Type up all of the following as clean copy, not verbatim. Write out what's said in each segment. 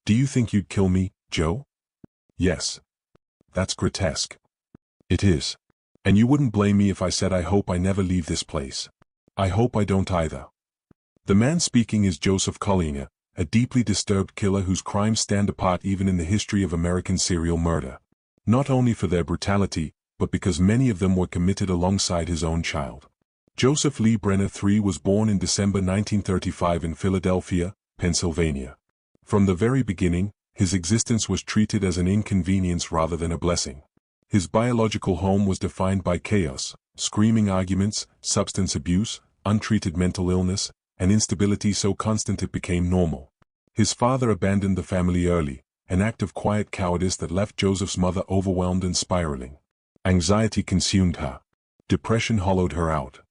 Do you think you'd kill me, Joe? Yes. That's grotesque. It is. And you wouldn't blame me if I said I hope I never leave this place. I hope I don't either. The man speaking is Joseph Kallinger, a deeply disturbed killer whose crimes stand apart even in the history of American serial murder. Not only for their brutality, but because many of them were committed alongside his own child. Joseph Lee Brenner III was born in December 1935 in Philadelphia, Pennsylvania. From the very beginning, his existence was treated as an inconvenience rather than a blessing. His biological home was defined by chaos, screaming arguments, substance abuse, untreated mental illness, and instability so constant it became normal. His father abandoned the family early, an act of quiet cowardice that left Joseph's mother overwhelmed and spiraling. Anxiety consumed her. Depression hollowed her out.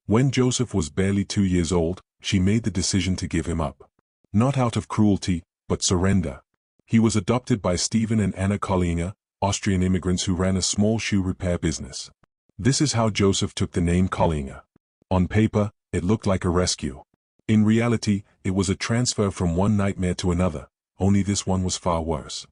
When Joseph was barely 2 years old, she made the decision to give him up. Not out of cruelty, but surrender. He was adopted by Stephen and Anna Kallinger, Austrian immigrants who ran a small shoe repair business. This is how Joseph took the name Kallinger. On paper, it looked like a rescue. In reality, it was a transfer from one nightmare to another, only this one was far worse.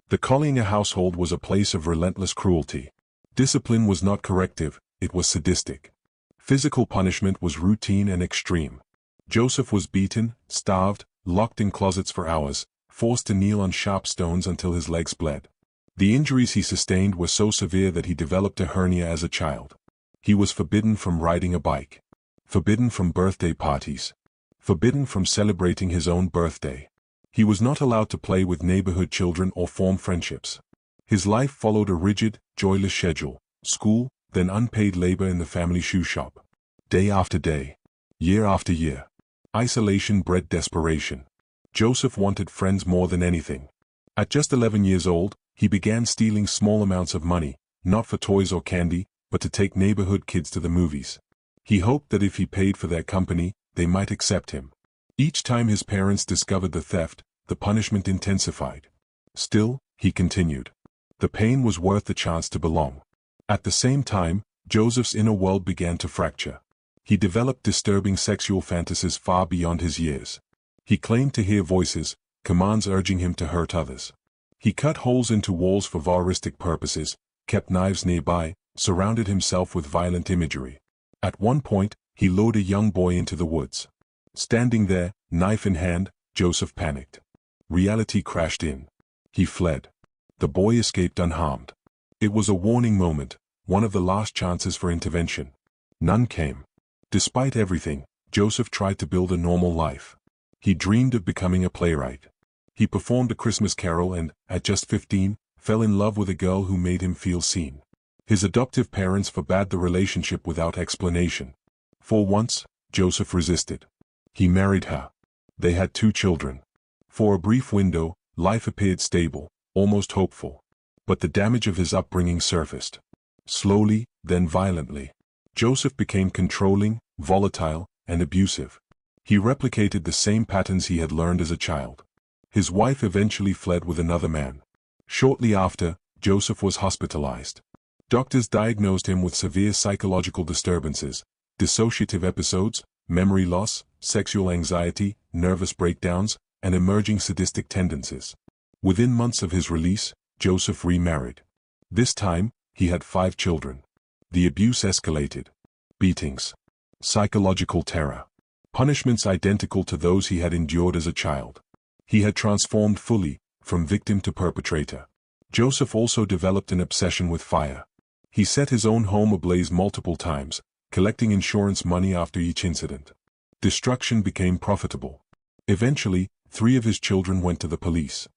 The Kallinger household was a place of relentless cruelty. Discipline was not corrective, it was sadistic. Physical punishment was routine and extreme. Joseph was beaten, starved, locked in closets for hours, forced to kneel on sharp stones until his legs bled. The injuries he sustained were so severe that he developed a hernia as a child. He was forbidden from riding a bike. Forbidden from birthday parties. Forbidden from celebrating his own birthday. He was not allowed to play with neighborhood children or form friendships. His life followed a rigid, joyless schedule: school, then unpaid labor in the family shoe shop. Day after day. Year after year. Isolation bred desperation. Joseph wanted friends more than anything. At just 11 years old, he began stealing small amounts of money, not for toys or candy, but to take neighborhood kids to the movies. He hoped that if he paid for their company, they might accept him. Each time his parents discovered the theft, the punishment intensified. Still, he continued. The pain was worth the chance to belong. At the same time, Joseph's inner world began to fracture. He developed disturbing sexual fantasies far beyond his years. He claimed to hear voices, commands urging him to hurt others. He cut holes into walls for voyeuristic purposes, kept knives nearby, surrounded himself with violent imagery. At one point, he lured a young boy into the woods. Standing there, knife in hand, Joseph panicked. Reality crashed in. He fled. The boy escaped unharmed. It was a warning moment, one of the last chances for intervention. None came. Despite everything, Joseph tried to build a normal life. He dreamed of becoming a playwright. He performed A Christmas Carol and, at just 15, fell in love with a girl who made him feel seen. His adoptive parents forbade the relationship without explanation. For once, Joseph resisted. He married her. They had 2 children. For a brief window, life appeared stable, almost hopeful. But the damage of his upbringing surfaced. Slowly, then violently. Joseph became controlling, volatile, and abusive. He replicated the same patterns he had learned as a child. His wife eventually fled with another man. Shortly after, Joseph was hospitalized. Doctors diagnosed him with severe psychological disturbances, dissociative episodes, memory loss, sexual anxiety, nervous breakdowns, and emerging sadistic tendencies. Within months of his release, Joseph remarried. This time, he had 5 children. The abuse escalated. Beatings. Psychological terror. Punishments identical to those he had endured as a child. He had transformed fully, from victim to perpetrator. Joseph also developed an obsession with fire. He set his own home ablaze multiple times, collecting insurance money after each incident. Destruction became profitable. Eventually, 3 of his children went to the police.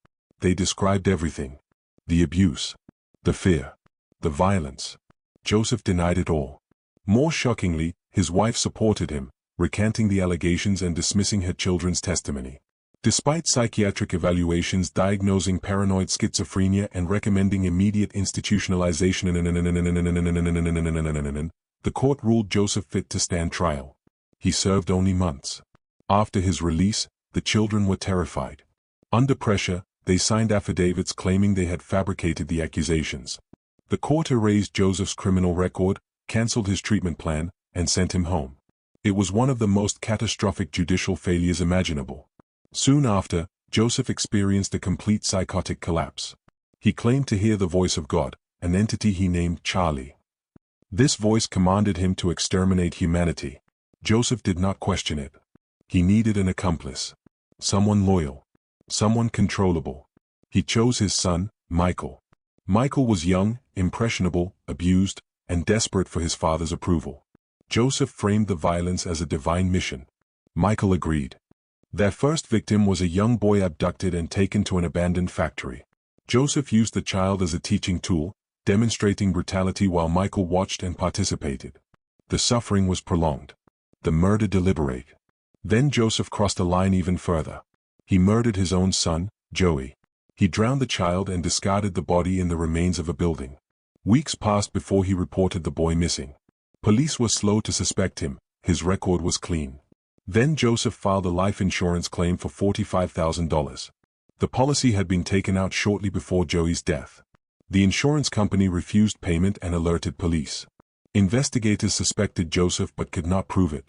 They described everything. The abuse. The fear. The violence. Joseph denied it all. More shockingly, his wife supported him, recanting the allegations and dismissing her children's testimony. Despite psychiatric evaluations diagnosing paranoid schizophrenia and recommending immediate institutionalization, the court ruled Joseph fit to stand trial. He served only months. After his release, the children were terrified. Under pressure, they signed affidavits claiming they had fabricated the accusations. The court erased Joseph's criminal record, canceled his treatment plan, and sent him home. It was one of the most catastrophic judicial failures imaginable. Soon after, Joseph experienced a complete psychotic collapse. He claimed to hear the voice of God, an entity he named Charlie. This voice commanded him to exterminate humanity. Joseph did not question it. He needed an accomplice. Someone loyal. Someone controllable. He chose his son, Michael. Michael was young, impressionable, abused, and desperate for his father's approval. Joseph framed the violence as a divine mission. Michael agreed. Their first victim was a young boy abducted and taken to an abandoned factory. Joseph used the child as a teaching tool, demonstrating brutality while Michael watched and participated. The suffering was prolonged. The murder deliberate. Then Joseph crossed a line even further. He murdered his own son, Joey. He drowned the child and discarded the body in the remains of a building. Weeks passed before he reported the boy missing. Police were slow to suspect him. His record was clean. Then Joseph filed a life insurance claim for $45,000. The policy had been taken out shortly before Joey's death. The insurance company refused payment and alerted police. Investigators suspected Joseph but could not prove it.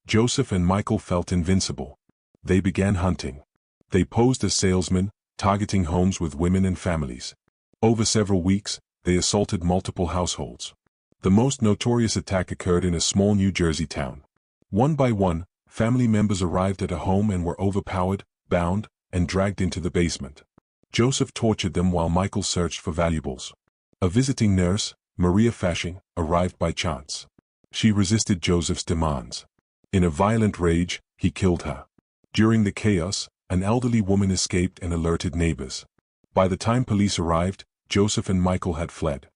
Joseph and Michael felt invincible. They began hunting. They posed as salesmen, targeting homes with women and families. Over several weeks, they assaulted multiple households. The most notorious attack occurred in a small New Jersey town. One by one, family members arrived at a home and were overpowered, bound, and dragged into the basement. Joseph tortured them while Michael searched for valuables. A visiting nurse, Maria Fashing, arrived by chance. She resisted Joseph's demands. In a violent rage, he killed her. During the chaos, an elderly woman escaped and alerted neighbors. By the time police arrived, Joseph and Michael had fled.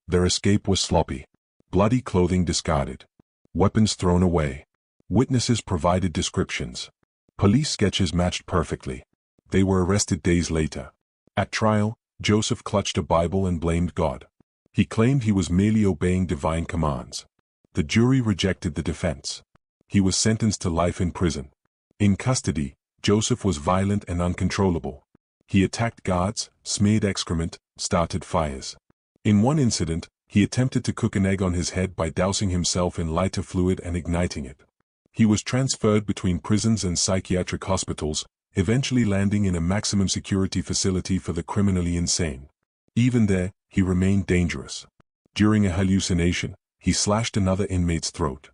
Their escape was sloppy. Bloody clothing discarded. Weapons thrown away. Witnesses provided descriptions. Police sketches matched perfectly. They were arrested days later. At trial, Joseph clutched a Bible and blamed God. He claimed he was merely obeying divine commands. The jury rejected the defense. He was sentenced to life in prison. In custody, Joseph was violent and uncontrollable. He attacked guards, smeared excrement, started fires. In one incident, he attempted to cook an egg on his head by dousing himself in lighter fluid and igniting it. He was transferred between prisons and psychiatric hospitals, eventually landing in a maximum security facility for the criminally insane. Even there, he remained dangerous. During a hallucination, he slashed another inmate's throat.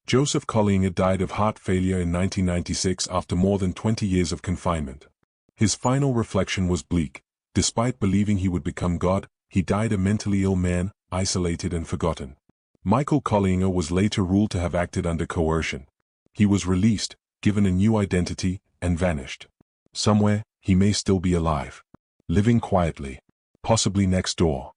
Joseph Kallinger died of heart failure in 1996 after more than 20 years of confinement. His final reflection was bleak. Despite believing he would become God, he died a mentally ill man, isolated and forgotten. Michael Kallinger was later ruled to have acted under coercion. He was released, given a new identity, and vanished. Somewhere, he may still be alive. Living quietly. Possibly next door.